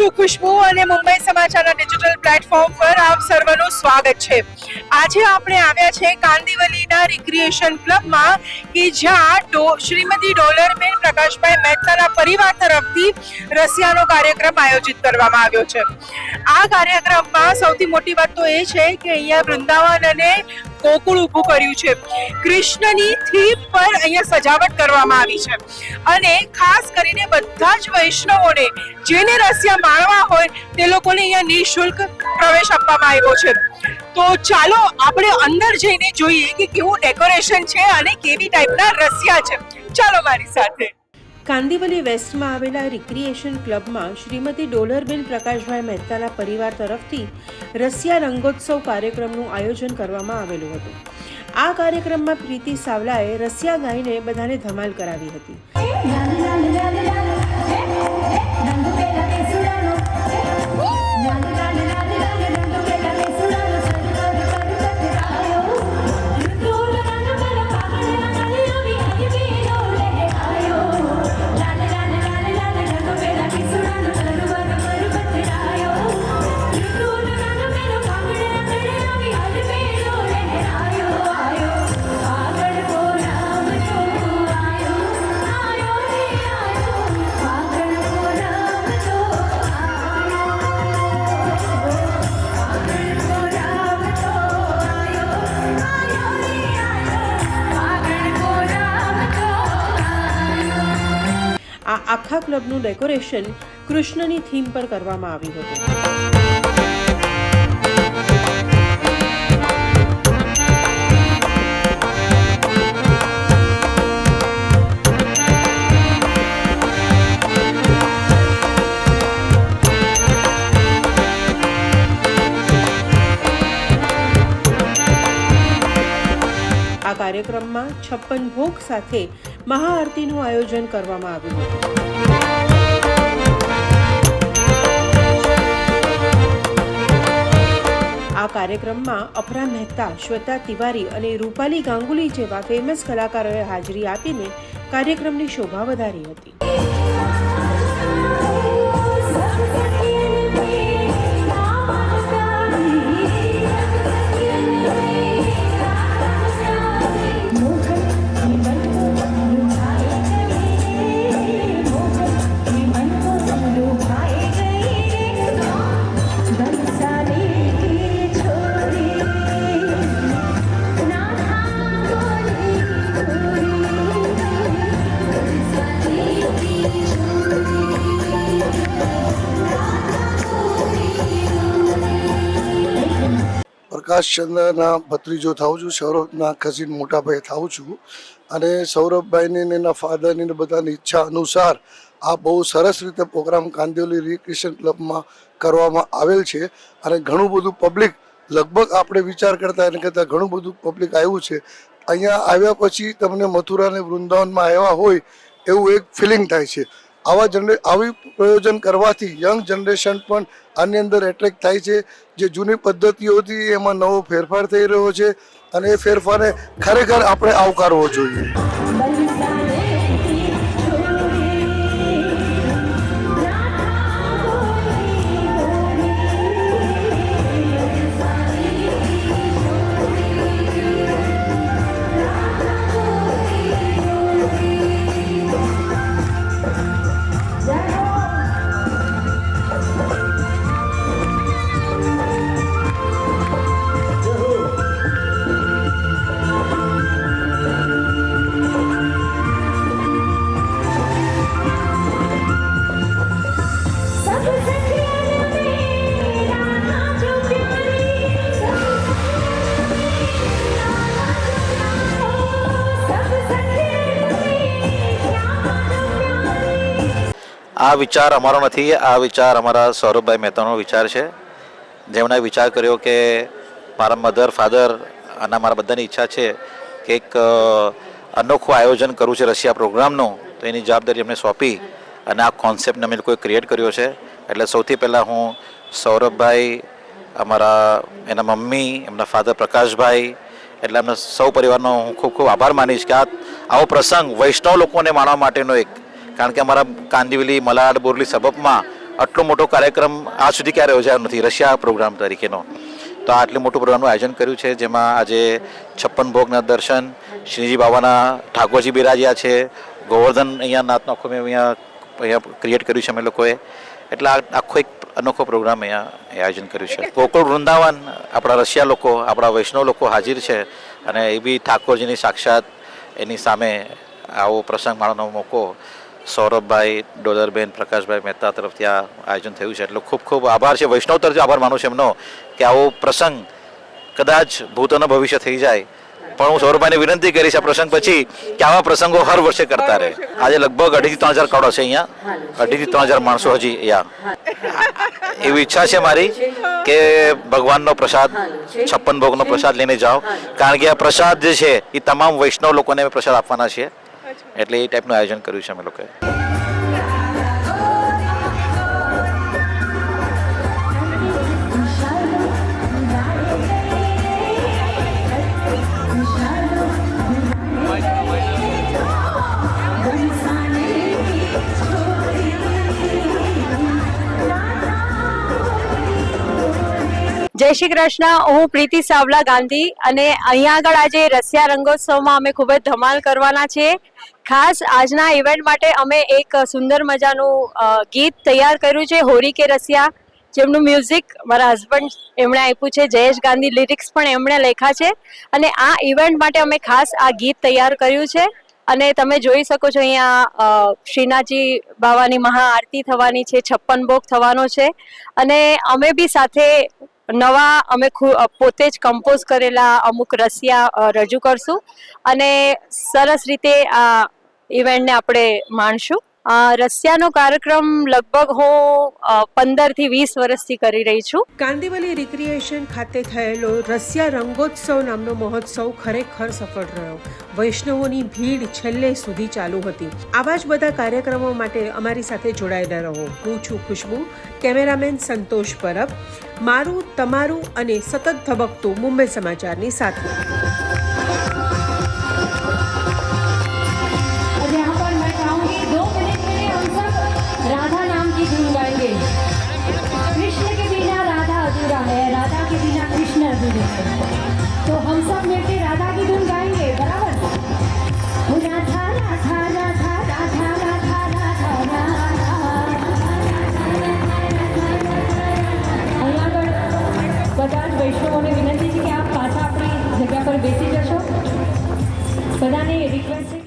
છું ખુશ્બુ અને મુંબઈ સમાચારના ડિજિટલ પ્લેટફોર્મ પર આપ સર્વનું સ્વાગત છે. આજે આપણે આવ્યા છે કાંદિવલીના રિક્રિએશન ક્લબમાં કે જ્યાં શ્રીમતી ડોલરબેન પ્રકાશભાઈ મહેતાના પરિવાર તરફથી રસિયાનો કાર્યક્રમ આયોજિત કરવામાં આવ્યો છે. આ કાર્યક્રમમાં સૌથી મોટી વાત તો એ છે કે અહીંયા વૃંદાવન અને ગોકુળ ઊભું કર્યું છે. કૃષ્ણની થીમ પર અહીંયા સજાવટ કરવામાં આવી છે અને ખાસ કરીને બધા જ વૈષ્ણવોને જેને રસિયા માણવા હોય તે લોકોને અહીંયા નિઃશુલ્ક પ્રવેશ આપવામાં આવ્યો છે. તો ચાલો આપણે અંદર જઈને જોઈએ કે કેવું ડેકોરેશન છે અને કેવી ટાઈપના રસિયા છે. ચાલો મારી સાથે. કાંદિવલી વેસ્ટમાં આવેલા રિક્રિએશન ક્લબમાં શ્રીમતી ડોલરબેન પ્રકાશભાઈ મહેતાના પરિવાર તરફથી રસિયા રંગોત્સવ કાર્યક્રમનું આયોજન કરવામાં આવેલું હતું. આ કાર્યક્રમમાં પ્રીતિ સાવલાએ રસિયા ગાઈને બધાને ધમાલ કરાવી હતી. આ આખા ક્લબનું ડેકોરેશન કૃષ્ણની થીમ પર કરવામાં આવ્યું હતું. આ કાર્યક્રમમાં 56 ભોગ સાથે મહાઆરતીનું આયોજન કરવામાં આવ્યું હતું. આ કાર્યક્રમમાં અપરા મહેતા, શ્વેતા તિવારી અને રૂપાલી ગાંગુલી જેવા ફેમસ કલાકારોએ હાજરી આપીને કાર્યક્રમની શોભા વધારી હતી. પ્રકાશચંદ્રના ભત્રીજો થાઉં છું, સૌરભના કઝિન મોટાભાઈ થાઉં છું અને સૌરભભાઈની ને એના ફાધરની ને બધાની ઈચ્છા અનુસાર આ બહુ સરસ રીતે પ્રોગ્રામ કાંદિવલી રિક્રિએશન ક્લબમાં કરવામાં આવેલ છે અને ઘણું બધું પબ્લિક લગભગ આપણે વિચાર કરતા એને કરતાં ઘણું બધું પબ્લિક આવ્યું છે. અહીંયા આવ્યા પછી તમને મથુરા અને વૃંદાવનમાં આવ્યા હોય એવું એક ફિલિંગ થાય છે. આવી પ્રયોજન કરવાથી યંગ જનરેશન પણ આની અંદર એટ્રેક્ટ થાય છે. જે જૂની પદ્ધતિઓ હતી એમાં નવો ફેરફાર થઈ રહ્યો છે અને એ ફેરફારને ખરેખર આપણે આવકારવો જોઈએ. આ વિચાર અમારો નથી, આ વિચાર અમારા સૌરભભાઈ મહેતાનો વિચાર છે, જેમણે વિચાર કર્યો કે મારા મધર ફાધર અને મારા બધાની ઈચ્છા છે કે એક અનોખું આયોજન કરવું છે રસિયા પ્રોગ્રામનું, તો એની જવાબદારી એમને સોંપી અને આ કોન્સેપ્ટને અમે લોકોએ ક્રિએટ કર્યો છે. એટલે સૌથી પહેલાં હું સૌરભભાઈ, અમારા એના મમ્મી, એમના ફાધર પ્રકાશભાઈ, એટલે એમના સૌ પરિવારનો હું ખૂબ ખૂબ આભાર માનીશ કે આવો પ્રસંગ વૈષ્ણવ લોકોને માણવા માટેનો એક, કારણ કે અમારા કાંદિવલી, મલાડ, બોરલી સબબમાં આટલો મોટો કાર્યક્રમ આજ સુધી ક્યારે યોજાયો નથી રશિયા પ્રોગ્રામ તરીકેનો. તો આ આટલું મોટું પ્રોગ્રામનું આયોજન કર્યું છે, જેમાં આજે 56 ભોગના દર્શન, શ્રીજી બાબાના ઠાકોરજી બિરાજ્યા છે, ગોવર્ધન અહીંયા નાથનો આખો મેં અહીંયા ક્રિએટ કર્યું છે અમે લોકોએ. એટલે આખો એક અનોખો પ્રોગ્રામ અહીંયા આયોજન કર્યું છે. ગોકુળ વૃંદાવન આપણા રશિયા લોકો, આપણા વૈષ્ણવ લોકો હાજર છે અને એ બી ઠાકોરજીની સાક્ષાત એની સામે આવો પ્રસંગ માણવાનો મોકો સૌરભભાઈ, ડોલરબેન, પ્રકાશભાઈ મહેતા તરફથી આ આયોજન થયું છે. એટલે ખૂબ ખૂબ આભાર છે, વૈષ્ણવ તરફથી આભાર માનું છું એમનો કે આવો પ્રસંગ કદાચ ભૂતોનો ભવિષ્ય થઈ જાય, પણ હું સૌરભભાઈને વિનંતી કરીશ આ પ્રસંગ પછી કે આવા પ્રસંગો હર વર્ષે કરતા રહે. આજે લગભગ 2,500 થી 3,000 કાળો છે અહીંયા, 2,500 થી 3,000 માણસો હજી અહીંયા. એવી ઈચ્છા છે મારી કે ભગવાનનો પ્રસાદ 56 ભોગનો પ્રસાદ લઈને જાઓ, કારણ કે આ પ્રસાદ જે છે એ તમામ વૈષ્ણવ લોકોને પ્રસાદ આપવાના છે. એટલે એ ટાઈપનું આયોજન કર્યું છે અમે લોકોએ. જય શ્રી કૃષ્ણ. હું પ્રીતિ સાવલા ગાંધી અને અહીંયા આગળ આજે રશિયા રંગોત્સવમાં અમે ખૂબ જ ધમાલ કરવાના છીએ. ખાસ આજના ઇવેન્ટ માટે અમે એક સુંદર મજાનું ગીત તૈયાર કર્યું છે, હોરી કે રસિયા, જેમનું મ્યુઝિક મારા હસબન્ડ એમણે આપ્યું છે. જયેશ ગાંધી લિરિક્સ પણ એમણે લખ્યા છે અને આ ઇવેન્ટ માટે અમે ખાસ આ ગીત તૈયાર કર્યું છે. અને તમે જોઈ શકો છો અહીંયા શ્રીનાથજી બાવાની મહાઆરતી થવાની છે, 56 ભોગ થવાનો છે અને અમે બી સાથે નવા અમે પોતે જ કમ્પોઝ કરેલા અમુક રસિયા રજૂ કરશું અને સરસ રીતે આ ઇવેન્ટને આપણે માણશું. રશિયાનો કાર્યક્રમ લગભગ હું 15 થી 20 વર્ષથી કરી રહી છું. કાંદિવલી રિક્રિએશન ખાતે થયેલો રશિયા રંગોત્સવ નામનો મહોત્સવ ખરેખર સફળ રહ્યો. વૈષ્ણવોની ભીડ છેલ્લે સુધી ચાલુ હતી. આવા જ બધા કાર્યક્રમો માટે અમારી સાથે જોડાયેલા રહો. હું છું ખુશ્બુ, કેમેરામેન સંતોષ પરબ, મારું, તમારું અને સતત ધબકતું મુંબઈ સમાચારની સાથે. राधा नाम की धुन गाएंगे. कृष्ण के बिना राधा अधूरा है, राधा के बिना कृष्ण अधूरे है. तो हम सब मिलकर राधा की धुन गाएंगे, बराबर. राधा राधा राधा राधा राधा राधा અહીંયા આગળ બધા જ વૈષ્ણવોને વિનંતી છે કે આપ પાછા આપણી જગ્યા પર બેસી જશો. બધાને રિક્વેસ્ટ છે.